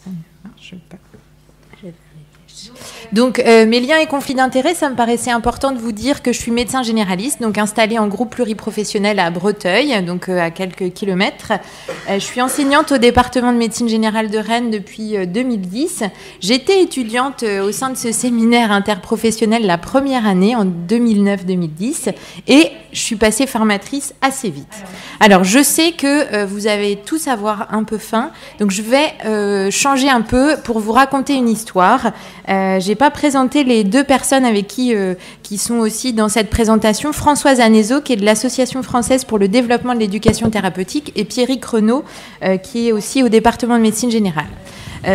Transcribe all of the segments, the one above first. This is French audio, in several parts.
Ça ne marche pas. Donc, mes liens et conflits d'intérêts, ça me paraissait important de vous dire que je suis médecin généraliste, donc installée en groupe pluriprofessionnel à Breteuil, donc à quelques kilomètres. Je suis enseignante au département de médecine générale de Rennes depuis 2010. J'étais étudiante au sein de ce séminaire interprofessionnel la première année, en 2009-2010, et je suis passée formatrice assez vite. Alors, je sais que vous avez tous avoir un peu faim, donc je vais changer un peu pour vous raconter une histoire. J'ai pas présenté les deux personnes avec qui sont aussi dans cette présentation. Françoise Anézo, qui est de l'Association française pour le développement de l'éducation thérapeutique, et Pierrick Renaud, qui est aussi au département de médecine générale.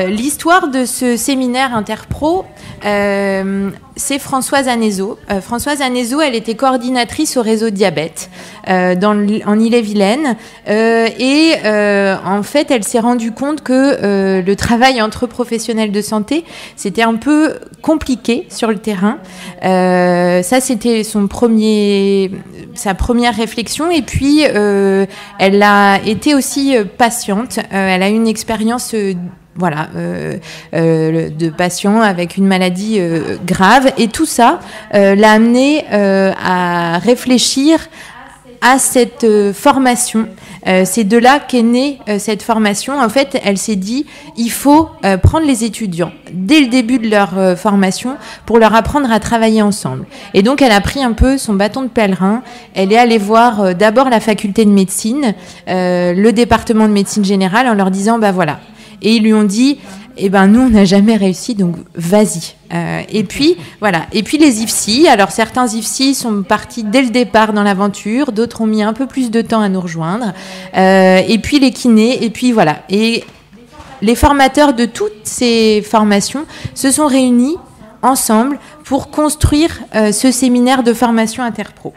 L'histoire de ce séminaire interpro, c'est Françoise Anézo. Françoise Anézo, elle était coordinatrice au réseau diabète en Ille-et-Vilaine. En fait, elle s'est rendue compte que le travail entre professionnels de santé, c'était un peu compliqué sur le terrain. Ça, c'était sa première réflexion. Et puis, elle a été aussi patiente. Elle a eu une expérience de patients avec une maladie grave, et tout ça l'a amené à réfléchir à cette formation. C'est de là qu'est née cette formation. En fait, elle s'est dit, il faut prendre les étudiants dès le début de leur formation pour leur apprendre à travailler ensemble. Et donc, elle a pris un peu son bâton de pèlerin. Elle est allée voir d'abord la faculté de médecine, le département de médecine générale, en leur disant, voilà. Et ils lui ont dit, nous, on n'a jamais réussi, donc vas-y. Et puis, voilà. Et puis, les IFSI. Alors, certains IFSI sont partis dès le départ dans l'aventure. D'autres ont mis un peu plus de temps à nous rejoindre. Et puis, les kinés. Et puis, voilà. Et les formateurs de toutes ces formations se sont réunis ensemble pour construire ce séminaire de formation interpro.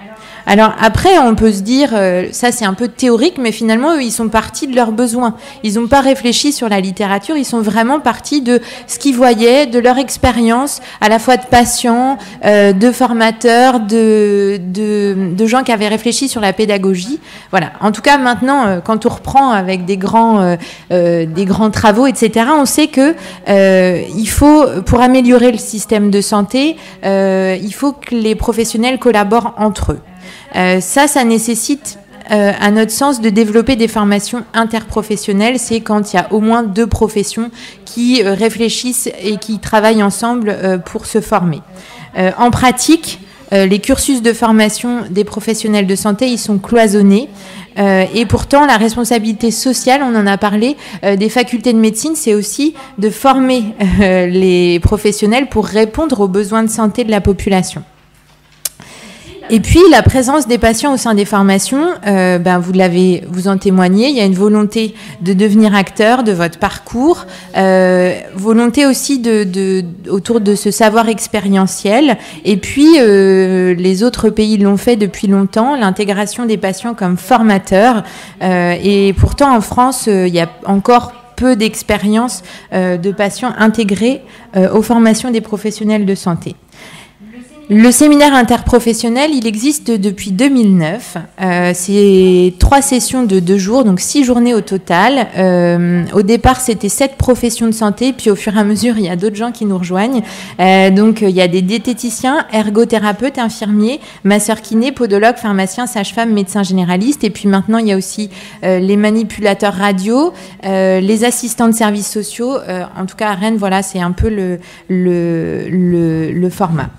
Alors après, on peut se dire, ça c'est un peu théorique, mais finalement, eux, ils sont partis de leurs besoins. Ils n'ont pas réfléchi sur la littérature, ils sont vraiment partis de ce qu'ils voyaient, de leur expérience, à la fois de patients, de formateurs, de gens qui avaient réfléchi sur la pédagogie. Voilà. En tout cas, maintenant, quand on reprend avec des grands travaux, etc., on sait que il faut, pour améliorer le système de santé, il faut que les professionnels collaborent entre eux. Ça nécessite, à notre sens, de développer des formations interprofessionnelles. C'est quand il y a au moins deux professions qui réfléchissent et qui travaillent ensemble pour se former. En pratique, les cursus de formation des professionnels de santé, ils sont cloisonnés. Et pourtant, la responsabilité sociale, on en a parlé, des facultés de médecine, c'est aussi de former les professionnels pour répondre aux besoins de santé de la population. Et puis, la présence des patients au sein des formations, vous en témoignez, il y a une volonté de devenir acteur de votre parcours, volonté aussi autour de ce savoir expérientiel. Et puis, les autres pays l'ont fait depuis longtemps, l'intégration des patients comme formateurs. Et pourtant, en France, il y a encore peu d'expérience de patients intégrés aux formations des professionnels de santé. Le séminaire interprofessionnel, il existe depuis 2009. C'est 3 sessions de 2 jours, donc 6 journées au total. Au départ, c'était 7 professions de santé, puis au fur et à mesure, il y a d'autres gens qui nous rejoignent. Donc, il y a des diététiciens, ergothérapeutes, infirmiers, masseurs kinés, podologues, pharmaciens, sages-femmes, médecins généralistes. Et puis maintenant, il y a aussi les manipulateurs radio, les assistants de services sociaux. En tout cas, à Rennes, voilà, c'est un peu le format.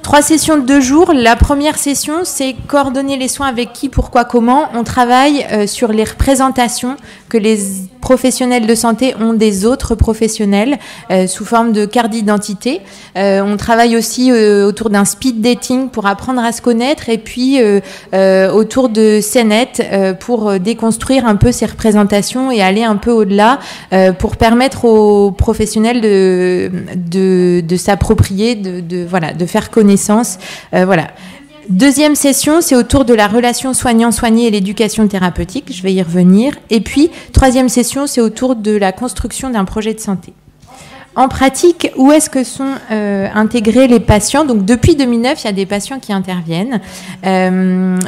3 sessions de 2 jours. La première session, c'est coordonner les soins avec qui, pourquoi, comment. On travaille sur les représentations que les professionnels de santé ont des autres professionnels sous forme de carte d'identité. On travaille aussi autour d'un speed dating pour apprendre à se connaître, et puis autour de CNET pour déconstruire un peu ces représentations et aller un peu au-delà pour permettre aux professionnels de s'approprier, de faire connaissance. Voilà. Deuxième session, c'est autour de la relation soignant-soigné et l'éducation thérapeutique. Je vais y revenir. Et puis, troisième session, c'est autour de la construction d'un projet de santé. En pratique, où est-ce que sont intégrés les patients? Donc depuis 2009, il y a des patients qui interviennent.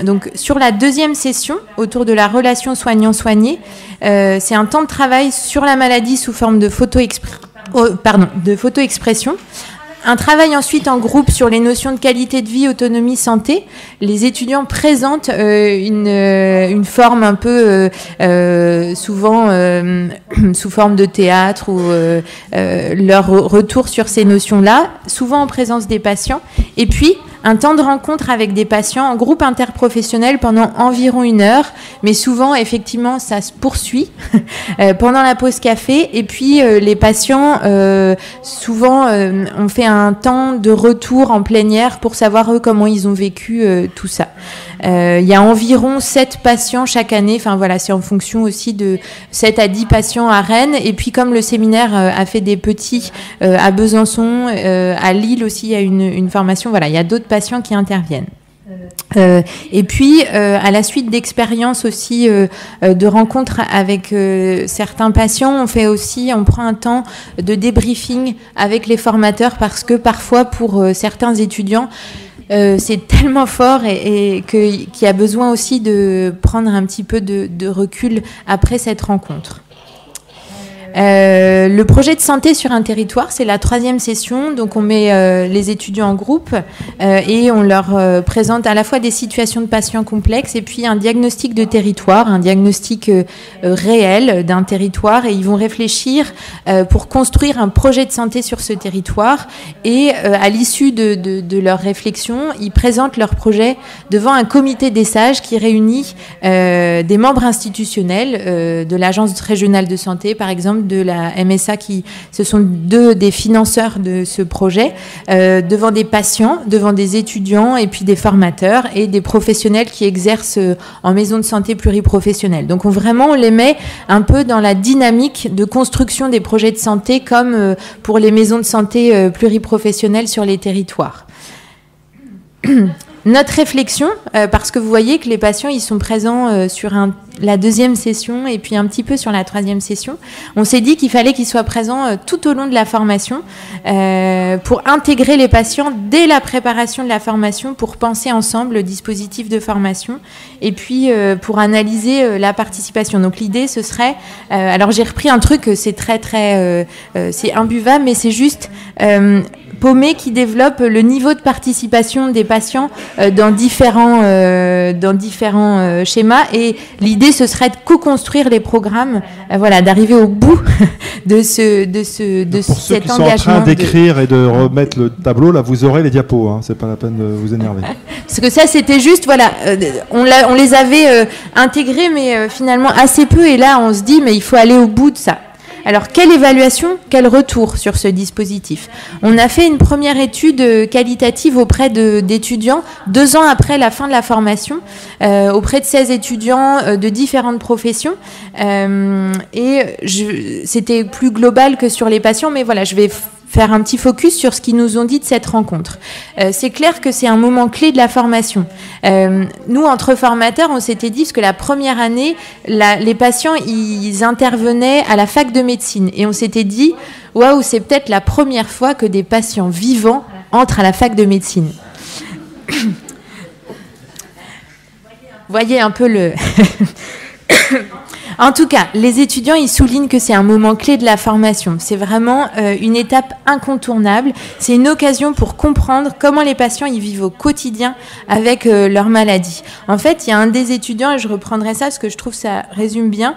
Donc sur la deuxième session, autour de la relation soignant-soigné, c'est un temps de travail sur la maladie sous forme de photo-expression. Un travail ensuite en groupe sur les notions de qualité de vie, autonomie, santé. Les étudiants présentent une forme un peu souvent sous forme de théâtre ou leur retour sur ces notions-là, souvent en présence des patients. Et puis un temps de rencontre avec des patients en groupe interprofessionnel pendant environ 1 heure, mais souvent, effectivement, ça se poursuit pendant la pause café. Et puis, les patients, souvent, ont fait un temps de retour en plein air pour savoir, eux, comment ils ont vécu tout ça. Il y a environ 7 patients chaque année. Enfin, voilà, c'est en fonction aussi de 7 à 10 patients à Rennes. Et puis, comme le séminaire a fait des petits à Besançon, à Lille aussi, il y a une formation. Voilà, il y a d'autres patients qui interviennent. Et puis, à la suite d'expériences aussi de rencontres avec certains patients, on prend un temps de débriefing avec les formateurs parce que parfois, pour certains étudiants, c'est tellement fort et qu'il y a besoin aussi de prendre un petit peu de recul après cette rencontre. Le projet de santé sur un territoire, c'est la 3e session. Donc on met les étudiants en groupe et on leur présente à la fois des situations de patients complexes et puis un diagnostic de territoire, un diagnostic réel d'un territoire, et ils vont réfléchir pour construire un projet de santé sur ce territoire. Et à l'issue de leur réflexion, ils présentent leur projet devant un comité des sages qui réunit des membres institutionnels de l'Agence régionale de santé, par exemple, de la MSA, ce sont 2 des financeurs de ce projet, devant des patients, devant des étudiants et puis des formateurs et des professionnels qui exercent en maison de santé pluriprofessionnelle. Donc on les met un peu dans la dynamique de construction des projets de santé comme pour les maisons de santé pluriprofessionnelles sur les territoires. Notre réflexion, parce que vous voyez que les patients, ils sont présents sur la 2e session et puis un petit peu sur la 3e session, on s'est dit qu'il fallait qu'ils soient présents tout au long de la formation pour intégrer les patients dès la préparation de la formation, pour penser ensemble le dispositif de formation et puis pour analyser la participation. Donc l'idée, ce serait... alors j'ai repris un truc, c'est c'est imbuvable, mais c'est juste... Paumé qui développe le niveau de participation des patients dans différents schémas, et l'idée ce serait de co-construire les programmes, voilà, d'arriver au bout de cet engagement. Pour ceux qui sont en train d'écrire et de remettre le tableau, là vous aurez les diapos, hein, c'est pas la peine de vous énerver. Parce que ça c'était juste, voilà, on les avait intégrés mais finalement assez peu, et là on se dit mais il faut aller au bout de ça. Alors, quelle évaluation, quel retour sur ce dispositif? On a fait une première étude qualitative auprès d'étudiants 2 ans après la fin de la formation, auprès de 16 étudiants de différentes professions. C'était plus global que sur les patients, mais voilà, je vais faire un petit focus sur ce qu'ils nous ont dit de cette rencontre. C'est clair que c'est un moment clé de la formation. Nous, entre formateurs, on s'était dit, parce que la première année, les patients, ils intervenaient à la fac de médecine. Et on s'était dit, waouh, c'est peut-être la première fois que des patients vivants entrent à la fac de médecine. Voyez un peu le... En tout cas, les étudiants, ils soulignent que c'est un moment clé de la formation. C'est vraiment une étape incontournable. C'est une occasion pour comprendre comment les patients ils vivent au quotidien avec leur maladie. En fait, il y a un des étudiants, et je reprendrai ça parce que je trouve que ça résume bien.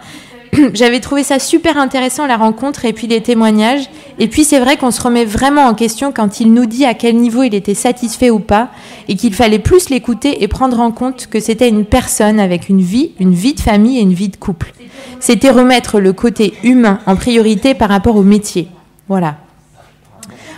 J'avais trouvé ça super intéressant, la rencontre et puis les témoignages. Et puis c'est vrai qu'on se remet vraiment en question quand il nous dit à quel niveau il était satisfait ou pas, et qu'il fallait plus l'écouter et prendre en compte que c'était une personne avec une vie de famille et une vie de couple. C'était remettre le côté humain en priorité par rapport au métier. Voilà.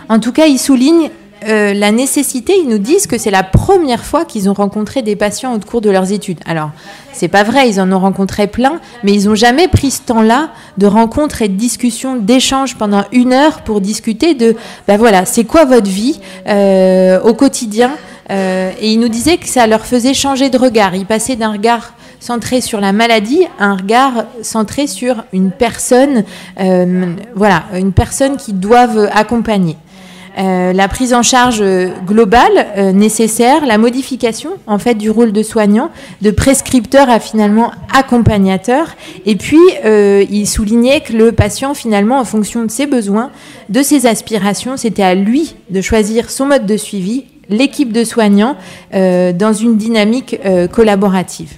En tout cas, il souligne la nécessité, ils nous disent que c'est la première fois qu'ils ont rencontré des patients au cours de leurs études. Alors, c'est pas vrai, ils en ont rencontré plein, mais ils n'ont jamais pris ce temps-là de rencontres et de discussions, d'échanges pendant 1 heure pour discuter de, ben voilà, c'est quoi votre vie au quotidien, et ils nous disaient que ça leur faisait changer de regard. Ils passaient d'un regard centré sur la maladie à un regard centré sur une personne, une personne qu'ils doivent accompagner. La prise en charge globale nécessaire, la modification en fait du rôle de soignant, de prescripteur à finalement accompagnateur, et puis il soulignait que le patient finalement en fonction de ses besoins, de ses aspirations, c'était à lui de choisir son mode de suivi, l'équipe de soignants dans une dynamique collaborative.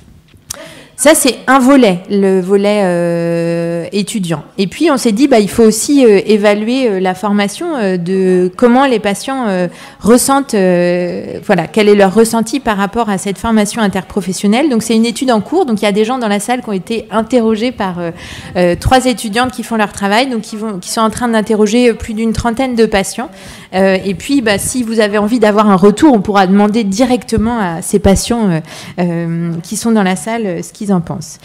Ça, c'est un volet, le volet étudiant. Et puis, on s'est dit, il faut aussi évaluer la formation de comment les patients ressentent, quel est leur ressenti par rapport à cette formation interprofessionnelle. Donc, c'est une étude en cours. Donc, il y a des gens dans la salle qui ont été interrogés par 3 étudiantes qui font leur travail, donc qui sont en train d'interroger plus d'une trentaine de patients. Et puis, si vous avez envie d'avoir un retour, on pourra demander directement à ces patients qui sont dans la salle ce qu'ils en pensent.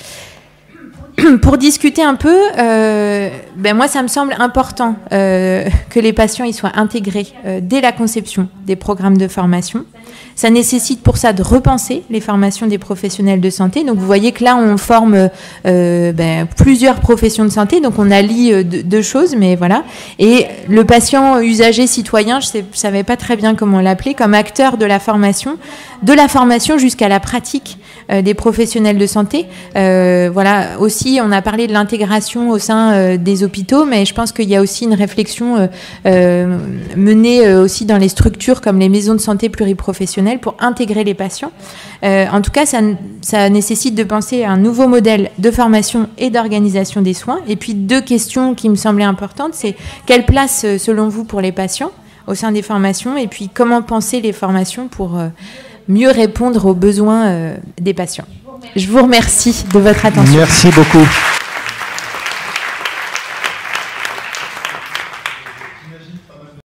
Pour discuter un peu, moi, ça me semble important que les patients y soient intégrés dès la conception des programmes de formation. Ça nécessite pour ça de repenser les formations des professionnels de santé. Donc, vous voyez que là, on forme plusieurs professions de santé. Donc, on allie deux choses, mais voilà. Et le patient usager citoyen, je ne savais pas très bien comment l'appeler, comme acteur de la formation jusqu'à la pratique des professionnels de santé. Aussi, on a parlé de l'intégration au sein des hôpitaux, mais je pense qu'il y a aussi une réflexion menée aussi dans les structures comme les maisons de santé pluriprofessionnelles pour intégrer les patients. En tout cas, ça nécessite de penser à un nouveau modèle de formation et d'organisation des soins. Et puis, 2 questions qui me semblaient importantes, c'est quelle place, selon vous, pour les patients au sein des formations, et puis comment penser les formations pour mieux répondre aux besoins des patients. Je vous remercie de votre attention. Merci beaucoup.